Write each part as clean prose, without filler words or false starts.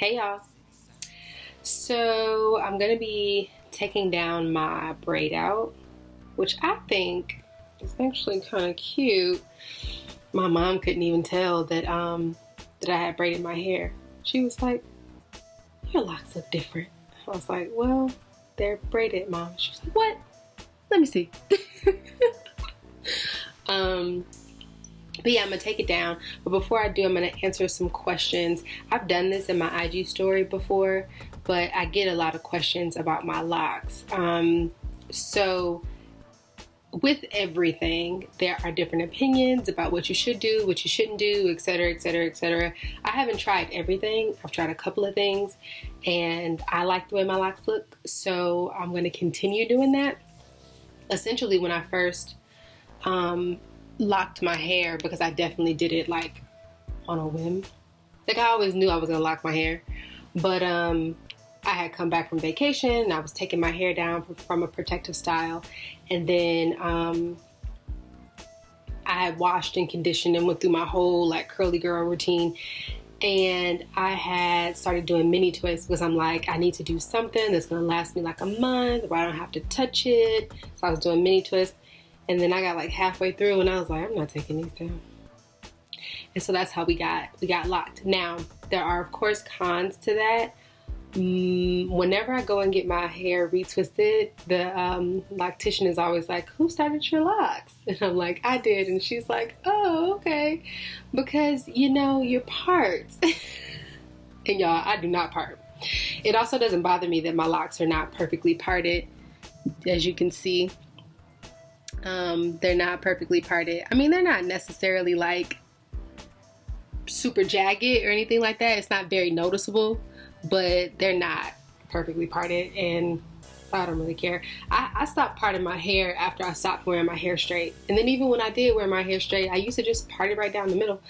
Hey y'all. So I'm gonna be taking down my braid out, which I think is actually kind of cute. My mom couldn't even tell that that I had braided my hair. She was like, "Your locks look different." I was like, "Well, they're braided, Mom." She was like, "What? Let me see." But yeah, I'm gonna take it down. But before I do, I'm gonna answer some questions. I've done this in my IG story before, but I get a lot of questions about my locks. So with everything, there are different opinions about what you should do, what you shouldn't do, etc., etc., etc. I haven't tried everything. I've tried a couple of things, and I like the way my locks look, so I'm gonna continue doing that. Essentially, when I first locked my hair, because I definitely did it like on a whim. Like I always knew I was gonna lock my hair, but I had come back from vacation and I was taking my hair down from a protective style, and then I had washed and conditioned and went through my whole like curly girl routine, and I had started doing mini twists because I'm like, I need to do something that's gonna last me like a month where I don't have to touch it. So I was doing mini twists. And then I got like halfway through and I was like, I'm not taking these down. And so that's how we got locked. Now, there are of course cons to that. Whenever I go and get my hair retwisted, the loctician is always like, "Who started your locks?" And I'm like, "I did." And she's like, "Oh, okay. Because you know your parts." And y'all, I do not part. It also doesn't bother me that my locks are not perfectly parted, as you can see. They're not perfectly parted. I mean, they're not necessarily like super jagged or anything like that. It's not very noticeable, but they're not perfectly parted, and I don't really care. I stopped parting my hair after I stopped wearing my hair straight. And then even when I did wear my hair straight, I used to just part it right down the middle.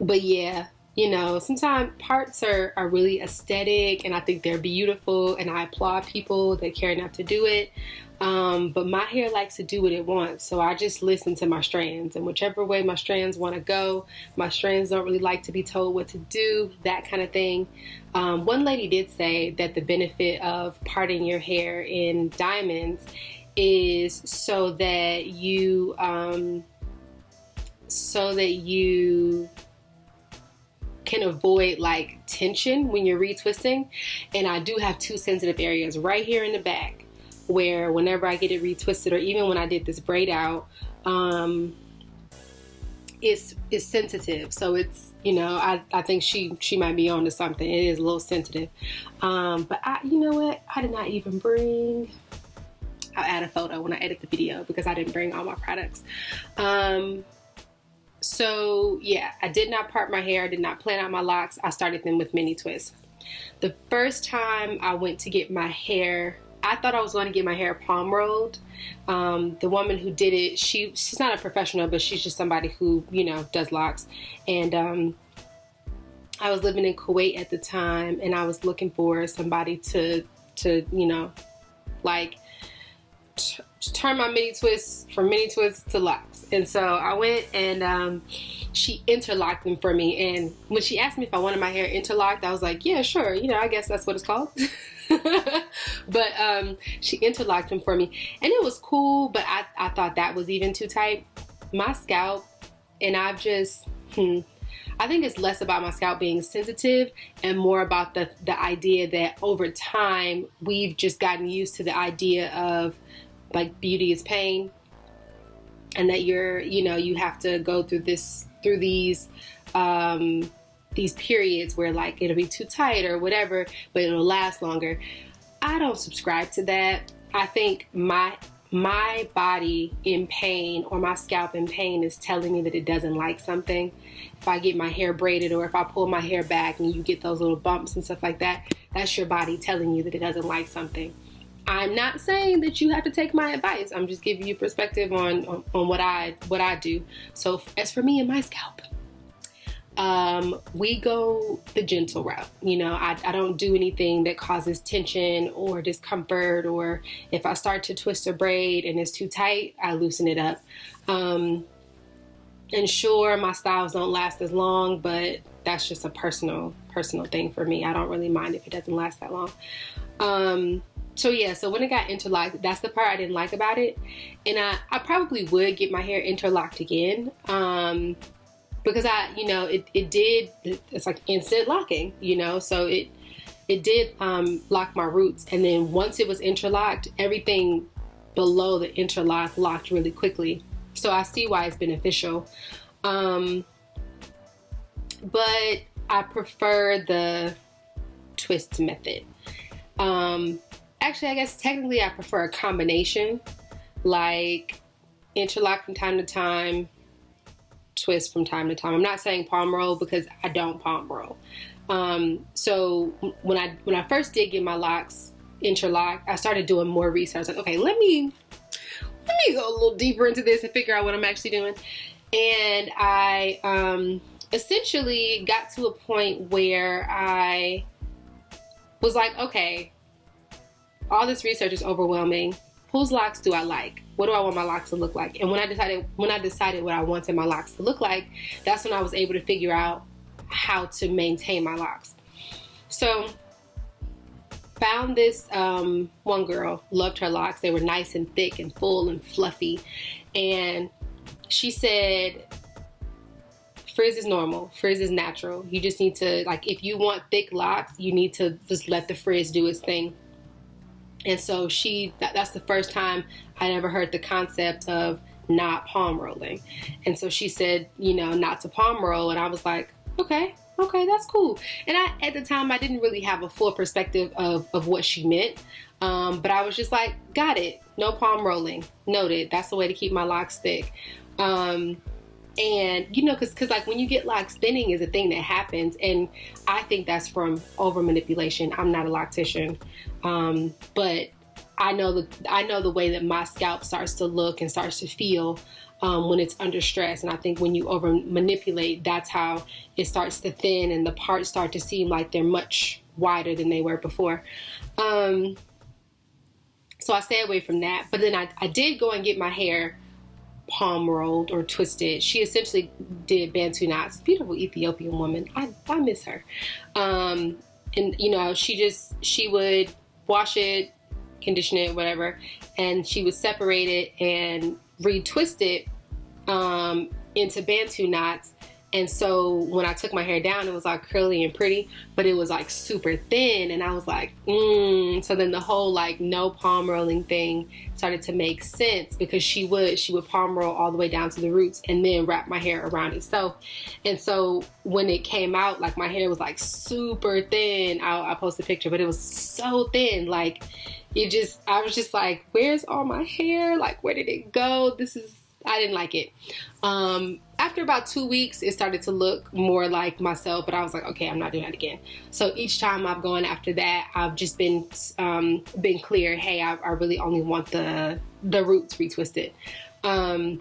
But yeah, you know, sometimes parts are really aesthetic, and I think they're beautiful, and I applaud people that care enough to do it. But my hair likes to do what it wants, so I just listen to my strands, and whichever way my strands want to go. My strands don't really like to be told what to do, that kind of thing. One lady did say that the benefit of parting your hair in diamonds is so that you can avoid like tension when you're retwisting. And I do have two sensitive areas right here in the back where whenever I get it retwisted, or even when I did this braid out, it's sensitive. So it's, you know, I think she might be on to something. It is a little sensitive. But you know what? I did not even bring, I'll add a photo when I edit the video because I didn't bring all my products. So yeah, I did not part my hair. I did not plan out my locks. I started them with mini twists. The first time I went to get my hair, I thought I was going to get my hair palm rolled. The woman who did it, she's not a professional, but she's just somebody who, you know, does locks. And I was living in Kuwait at the time, and I was looking for somebody to you know, like turn my mini twists from mini twists to locks. And so I went and she interlocked them for me. And when she asked me if I wanted my hair interlocked, I was like, yeah, sure. You know, I guess that's what it's called. But she interlocked them for me, and it was cool, but I thought that was even too tight. My scalp, and I've just, I think it's less about my scalp being sensitive and more about the idea that over time, we've just gotten used to the idea of like beauty is pain, and that you have to go through these periods where like it'll be too tight or whatever, but it'll last longer. I don't subscribe to that. I think my body in pain or my scalp in pain is telling me that it doesn't like something. If I get my hair braided or if I pull my hair back and you get those little bumps and stuff like that, that's your body telling you that it doesn't like something. I'm not saying that you have to take my advice. I'm just giving you perspective on what I do. So as for me and my scalp, we go the gentle route. You know, I don't do anything that causes tension or discomfort, or if I start to twist a braid and it's too tight, I loosen it up. And sure, my styles don't last as long, but that's just a personal thing for me. I don't really mind if it doesn't last that long. So yeah, so when it got interlocked, that's the part I didn't like about it. And I probably would get my hair interlocked again. Because it's like instant locking, so it did lock my roots. And then once it was interlocked, everything below the interlock locked really quickly. So I see why it's beneficial. But I prefer the twist method. Actually, I guess technically I prefer a combination, like interlock from time to time, twist from time to time. I'm not saying palm roll because I don't palm roll. So when I first did get my locks interlocked, I started doing more research. Like, okay, let me go a little deeper into this and figure out what I'm actually doing. And I essentially got to a point where I was like, okay, all this research is overwhelming. Whose locks do I like? What do I want my locks to look like? And when I decided what I wanted my locks to look like, that's when I was able to figure out how to maintain my locks. So found this one girl, loved her locks. They were nice and thick and full and fluffy. And she said, frizz is normal. Frizz is natural. You just need to, like, if you want thick locks, you need to just let the frizz do its thing. And so that's the first time I'd ever heard the concept of not palm rolling. And so she said, not to palm roll. And I was like, okay, that's cool. And at the time, I didn't really have a full perspective of what she meant. But I was just like, got it. No palm rolling. Noted. That's the way to keep my locks thick. And, because like when you get locks, thinning is a thing that happens. And I think that's from over manipulation. I'm not a loctician. But I know the way that my scalp starts to look and starts to feel when it's under stress. And I think when you over manipulate, that's how it starts to thin and the parts start to seem like they're much wider than they were before. So I stay away from that. But then I did go and get my hair palm rolled or twisted. She essentially did Bantu knots. Beautiful Ethiopian woman. I miss her. And she would wash it, condition it, whatever, and she would separate it and retwist it into Bantu knots. And so when I took my hair down, it was like curly and pretty, but it was like super thin. And I was like, So then the whole like no palm rolling thing started to make sense because she would palm roll all the way down to the roots and then wrap my hair around itself. And so when it came out, like my hair was like super thin. I'll post a picture, but it was so thin. Like I was just like, where's all my hair? Like, where did it go? I didn't like it. After about 2 weeks, it started to look more like myself, but I was like, okay, I'm not doing that again. So each time I've gone after that, I've just been clear. Hey, I really only want the roots retwisted. And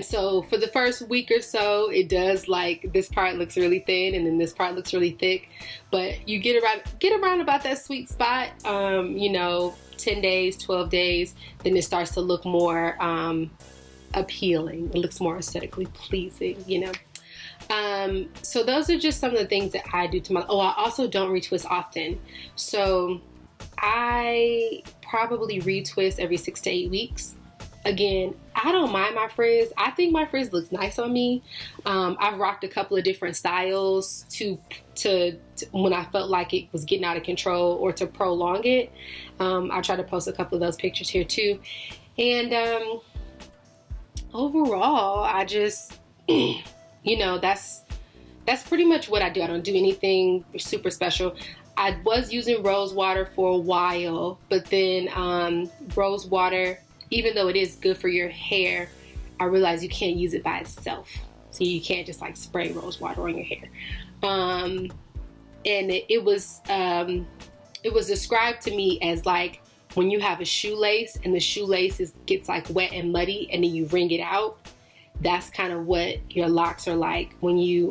so for the first week or so, it does like this part looks really thin and then this part looks really thick, but you get around about that sweet spot, 10 days, 12 days, then it starts to look more appealing. It looks more aesthetically pleasing, So those are just some of the things that I do to I also don't retwist often. So I probably retwist every 6 to 8 weeks. Again, I don't mind my frizz. I think my frizz looks nice on me. I've rocked a couple of different styles to when I felt like it was getting out of control or to prolong it. I'll try to post a couple of those pictures here too. And overall, I just, that's pretty much what I do. I don't do anything super special. I was using rose water for a while, but then rose water, even though it is good for your hair, I realized you can't use it by itself. So you can't just like spray rose water on your hair. And it was described to me as like when you have a shoelace and the shoelace gets like wet and muddy and then you wring it out. That's kind of what your locks are like when you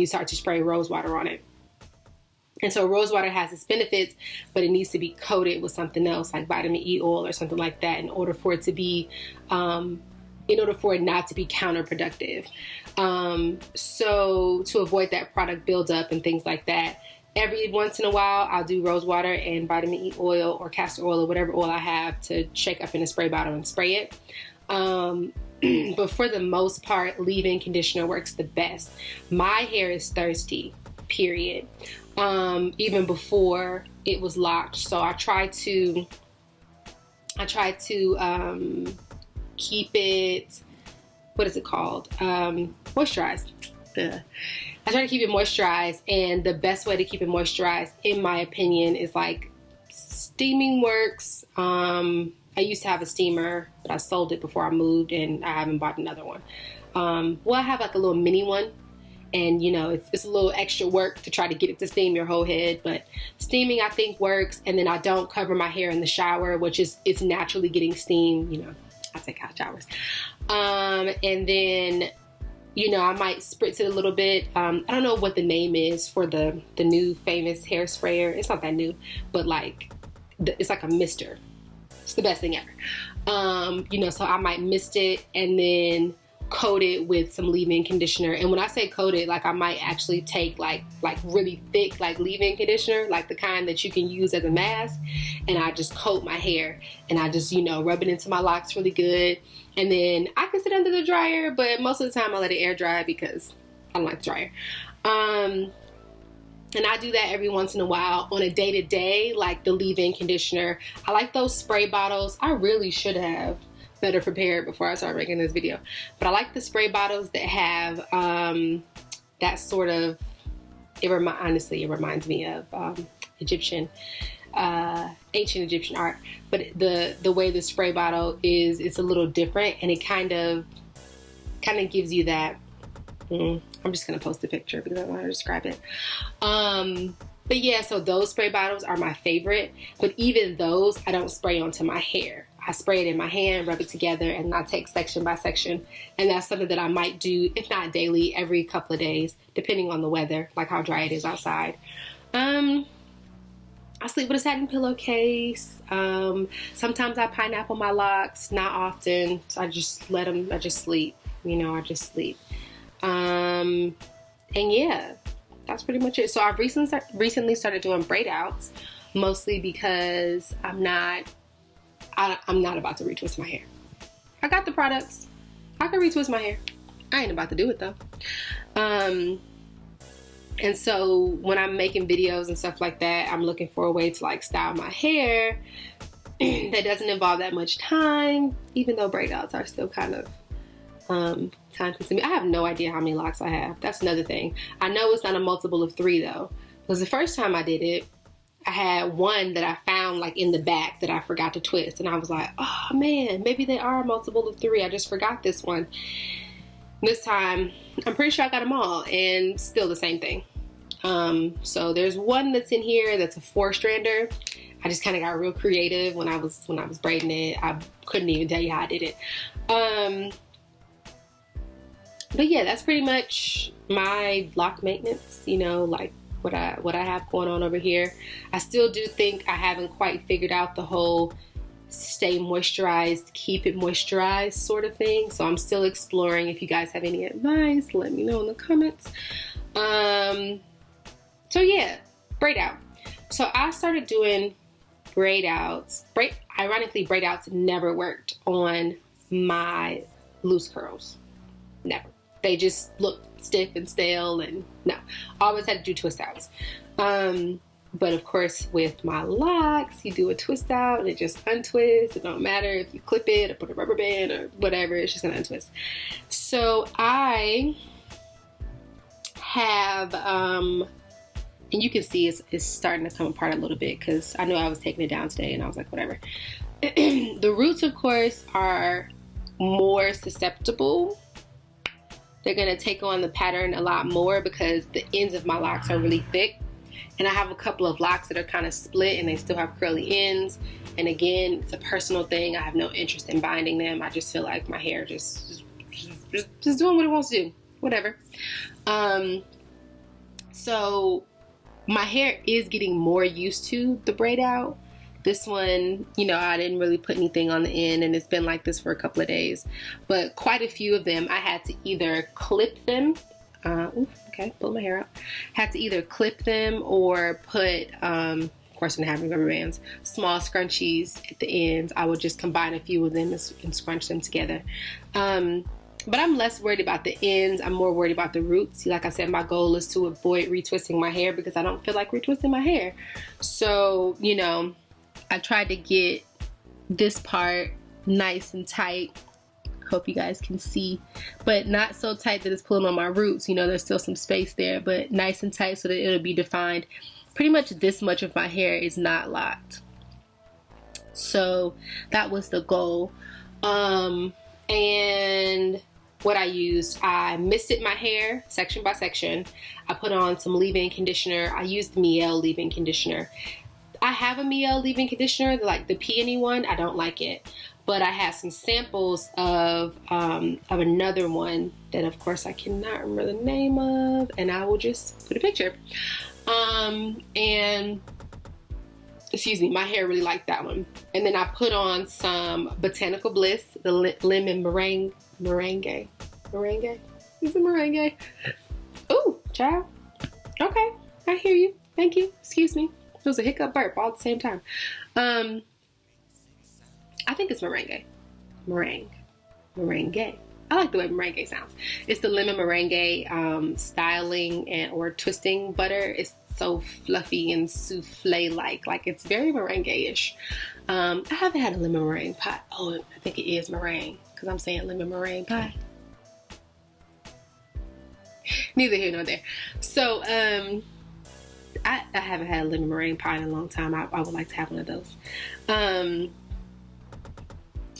start to spray rose water on it. And so rose water has its benefits, but it needs to be coated with something else like vitamin E oil or something like that in order for it to be in order for it not to be counterproductive. So to avoid that product buildup and things like that, every once in a while, I'll do rose water and vitamin E oil or castor oil or whatever oil I have to shake up in a spray bottle and spray it. But for the most part, leave-in conditioner works the best. My hair is thirsty, period. Even before it was locked. So I try to keep it, what is it called? Moisturized. I try to keep it moisturized, and the best way to keep it moisturized, in my opinion, is like steaming works. I used to have a steamer, but I sold it before I moved, and I haven't bought another one. Well, I have like a little mini one, and you know, it's a little extra work to try to get it to steam your whole head, but steaming I think works. And then I don't cover my hair in the shower, which is, it's naturally getting steam. You know, I take hot showers. And then, you know, I might spritz it a little bit. I don't know what the name is for the new famous hair sprayer. It's not that new, but like, it's like a mister. It's the best thing ever. You know, so I might mist it and then coat it with some leave-in conditioner. And when I say coat it, like I might actually take like really thick like leave-in conditioner, like the kind that you can use as a mask, and I just coat my hair, and I just, you know, rub it into my locks really good. And then I can sit under the dryer, but most of the time I let it air dry because I don't like the dryer. And I do that every once in a while on a day-to-day, like the leave-in conditioner. I like those spray bottles. I really should have better prepared before I started making this video. But I like the spray bottles that have that sort of, honestly, it reminds me of ancient Egyptian art. But the way the spray bottle is, it's a little different, and it kind of gives you that, I'm just going to post a picture because I don't know how to describe it. But yeah, so those spray bottles are my favorite. But even those, I don't spray onto my hair. I spray it in my hand, rub it together, and I take section by section. And that's something that I might do, if not daily, every couple of days, depending on the weather, like how dry it is outside. I sleep with a satin pillowcase. Sometimes I pineapple my locks, not often. So I just let them, I just sleep. You know, I just sleep. And yeah, that's pretty much it. So I've recently started doing braid outs, mostly because I'm not about to retwist my hair. I got the products. I can retwist my hair. I ain't about to do it though. And so when I'm making videos and stuff like that, I'm looking for a way to like style my hair that doesn't involve that much time, even though braid outs are still kind of time consuming. I have no idea how many locks I have. That's another thing. I know it's not a multiple of 3 though, because the first time I did it, I had one that I found like in the back that I forgot to twist, and I was like, oh man, maybe they are a multiple of 3. I just forgot this one. This time, I'm pretty sure I got them all, and still the same thing. So there's one that's in here that's a 4-strander. I just kind of got real creative when I was braiding it. I couldn't even tell you how I did it. But yeah, that's pretty much my lock maintenance, you know, like what I have going on over here. I still do think I haven't quite figured out the whole stay moisturized, keep it moisturized sort of thing. So I'm still exploring. If you guys have any advice, let me know in the comments. So yeah, braid out. So I started doing braid outs. Ironically, braid outs never worked on my loose curls. Never. They just looked stiff and stale, and no, I always had to do twist outs. But of course, with my locks, you do a twist out and it just untwists. It don't matter if you clip it or put a rubber band or whatever, it's just gonna untwist. So I have, and you can see it's starting to come apart a little bit because I know I was taking it down today and I was like, whatever. The roots, of course, are more susceptible. They're gonna take on the pattern a lot more because the ends of my locks are really thick. And I have a couple of locks that are kind of split and they still have curly ends. And again, it's a personal thing. I have no interest in binding them. I just feel like my hair just doing what it wants to do. Whatever. So my hair is getting more used to the braid out. This one, you know, I didn't really put anything on the end, and it's been like this for a couple of days. But quite a few of them, I had to either clip them. Okay, pull my hair out. Had to either clip them or put, of course, I didn't have rubber bands, small scrunchies at the ends. I would just combine a few of them and scrunch them together. But I'm less worried about the ends. I'm more worried about the roots. Like I said, my goal is to avoid retwisting my hair because I don't feel like retwisting my hair. So, you know, I tried to get this part nice and tight. Hope you guys can see, but not so tight that it's pulling on my roots. You know, there's still some space there, but nice and tight so that it'll be defined. Pretty much this much of my hair is not locked. So that was the goal. And what I used, I misted my hair section by section. I put on some leave-in conditioner. I used Mielle leave-in conditioner. I have a Mielle leave-in conditioner, like the peony one. I don't like it, but I had some samples of another one that, of course, I cannot remember the name of, and I will just put a picture. And excuse me, my hair really liked that one. And then I put on some Botanical Bliss, the lemon meringue. Is it meringue? Ooh, child. Okay, I hear you. Thank you. Excuse me. It was a hiccup burp all at the same time. I think it's meringue. Meringue. I like the way meringue sounds. It's the lemon meringue styling or twisting butter. It's so fluffy and souffle-like. Like, it's very meringue-ish. I haven't had a lemon meringue pie. Oh, I think it is meringue because I'm saying lemon meringue pie. Neither here nor there. So, I haven't had a lemon meringue pie in a long time. I would like to have one of those.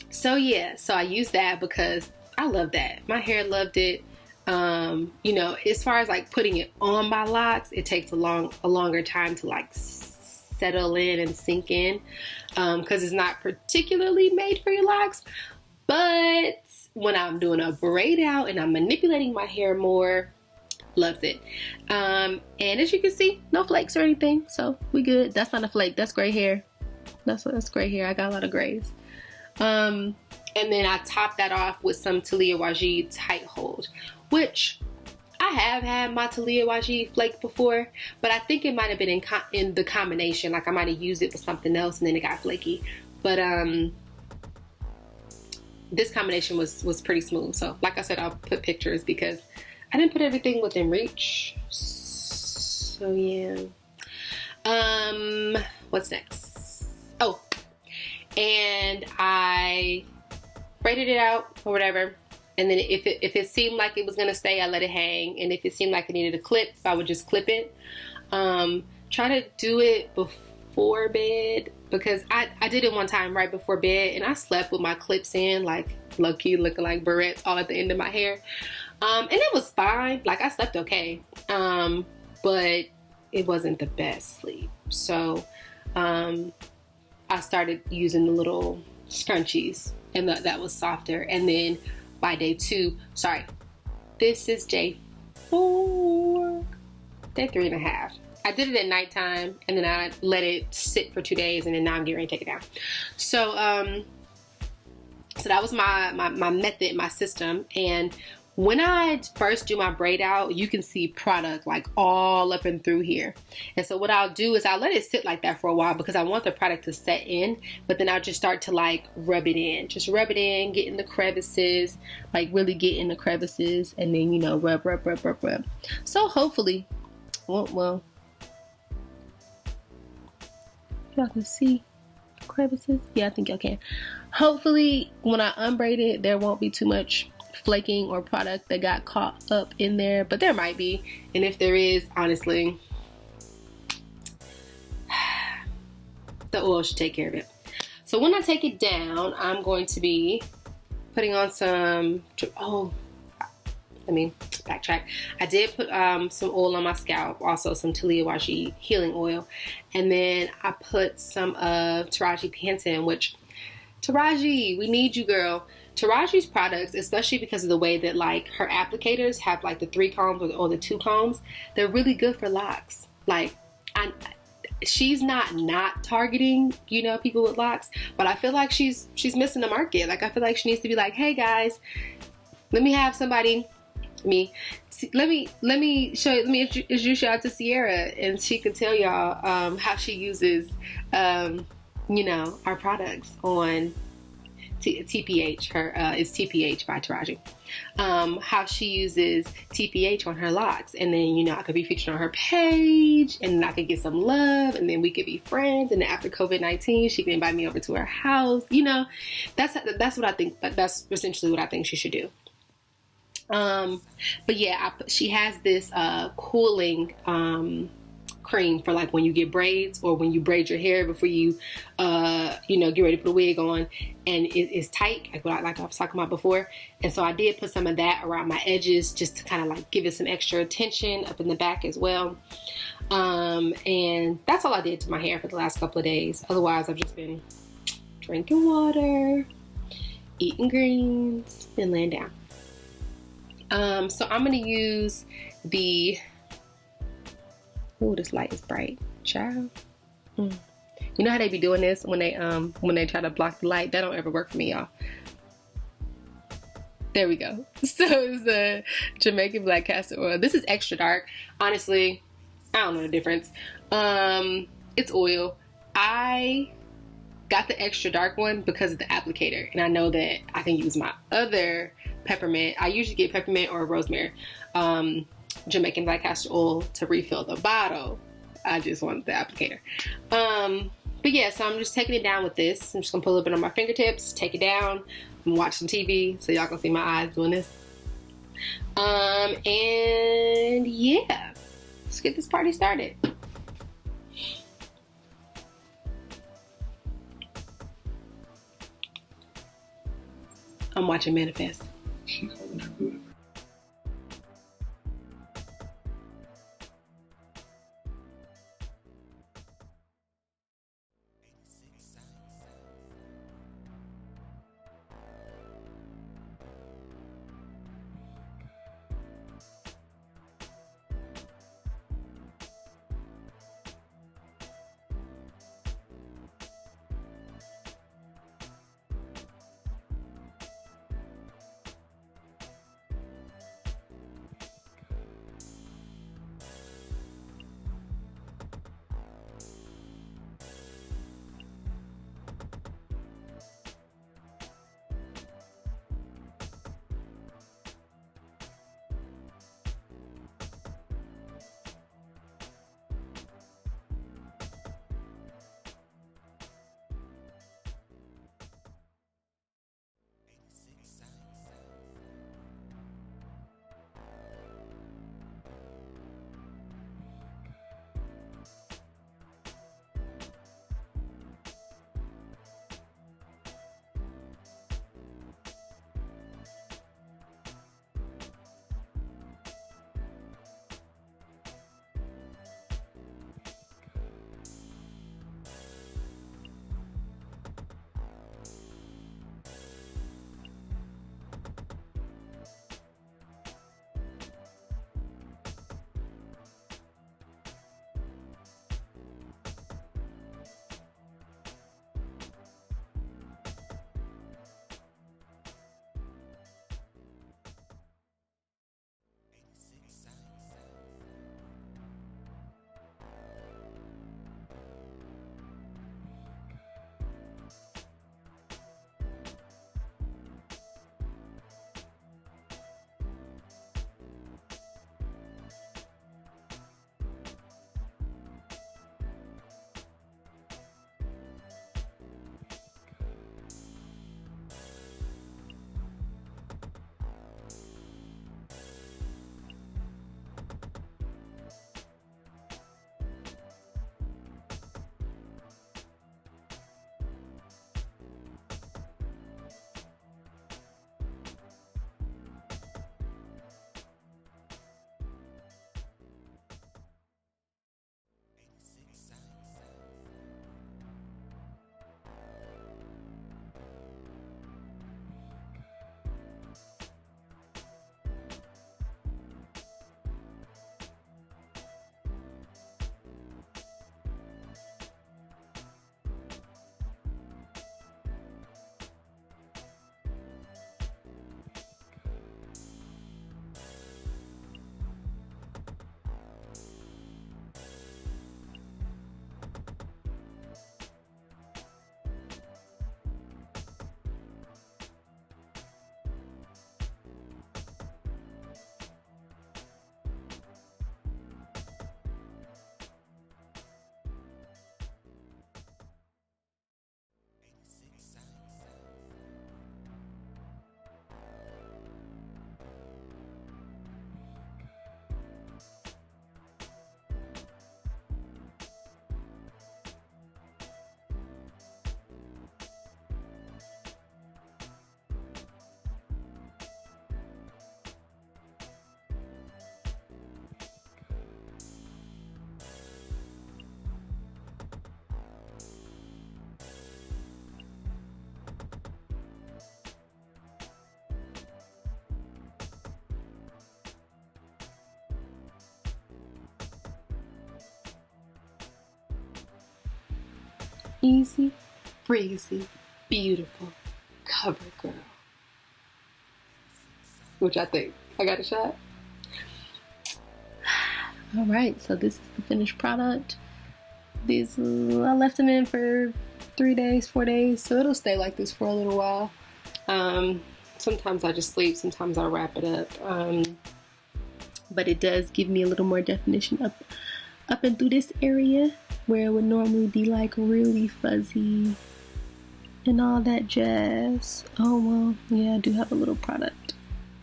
So yeah, so I used that because I love that. My hair loved it. You know, as far as like putting it on my locks, it takes a longer time to like settle in and sink in, because it's not particularly made for your locks. But when I'm doing a braid out and I'm manipulating my hair more, loves it. And as you can see, no flakes or anything, so we good. That's not a flake, that's gray hair. That's gray hair. I got a lot of grays. And then I top that off with some Taliah Waajid tight hold, which I have had my Taliah Waajid flake before, but I think it might have been in the combination. Like I might have used it with something else and then it got flaky. But this combination was pretty smooth. So like I said, I'll put pictures because I didn't put everything within reach. So yeah. What's next? Oh, and I braided it out or whatever. And then if it seemed like it was gonna stay, I let it hang. And if it seemed like it needed a clip, I would just clip it. Try to do it before bed because I did it one time right before bed and I slept with my clips in, like low-key looking like barrettes all at the end of my hair. And it was fine. Like I slept okay. But it wasn't the best sleep. So I started using the little scrunchies and that was softer. And then by day 2, sorry, this is day 4, day 3.5. I did it at nighttime and then I let it sit for 2 days and then now I'm getting ready to take it down. So so that was my method, my system. And when I first do my braid out, you can see product like all up and through here. And so what I'll do is I'll let it sit like that for a while because I want the product to set in, but then I'll just start to like rub it in. Just rub it in, get in the crevices, like really get in the crevices and then, you know, rub. So hopefully, well, y'all can see crevices. Yeah, I think y'all can. Hopefully when I unbraid it, there won't be too much flaking or product that got caught up in there, but there might be, and if there is, honestly, the oil should take care of it. So when I take it down, I'm going to be putting on some, let me backtrack. I did put some oil on my scalp, also some Taliah Waajid healing oil, and then I put some of Taraji Pantin, which, Taraji, we need you, girl. Taraji's products, especially because of the way that like her applicators have like the 3 combs or the 2 combs, they're really good for locks. Like she's not targeting, you know, people with locks, but I feel like she's missing the market. Like, I feel like she needs to be like, hey guys, let me have somebody, let me introduce y'all to Ciarra, and she can tell y'all how she uses you know, our products on TPH. Her it's TPH by Taraji. How she uses TPH on her locks, and then, you know, I could be featured on her page, and then I could get some love, and then we could be friends, and then after COVID-19 she can invite me over to her house. You know, that's what I think. That's essentially what I think she should do. But yeah, she has this cooling cream for like when you get braids, or when you braid your hair before you you know, get ready to put a wig on, and it's tight, like I was talking about before. And so I did put some of that around my edges, just to kind of like give it some extra attention up in the back as well. And that's all I did to my hair for the last couple of days. Otherwise, I've just been drinking water, eating greens, and laying down. So I'm gonna use the, oh, this light is bright, child. You know how they be doing this when they try to block the light? That don't ever work for me, y'all. There we go. So it's a Jamaican black castor oil. This is extra dark. Honestly, I don't know the difference. It's oil. I got the extra dark one because of the applicator, and I know that I can use my other peppermint. I usually get peppermint or rosemary, Jamaican black castor oil to refill the bottle. I just want the applicator. But yeah, so I'm just taking it down with this. I'm just gonna put a little bit on my fingertips, take it down, and watch some TV so y'all can see my eyes doing this. And yeah, let's get this party started. I'm watching Manifest. easy, breezy, beautiful cover girl. Which I think. I got a shot? Alright, so this is the finished product. These, I left them in for 3 days, 4 days, so it'll stay like this for a little while. Sometimes I just sleep, sometimes I wrap it up. But it does give me a little more definition up and through this area where it would normally be like really fuzzy and all that jazz. Oh well, yeah, I do have a little product,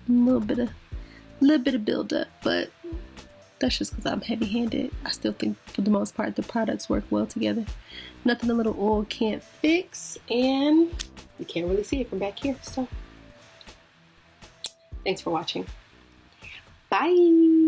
a little bit of build up, but that's just because I'm heavy-handed. I still think for the most part the products work well together. Nothing a little oil can't fix, and you can't really see it from back here. So thanks for watching. Bye.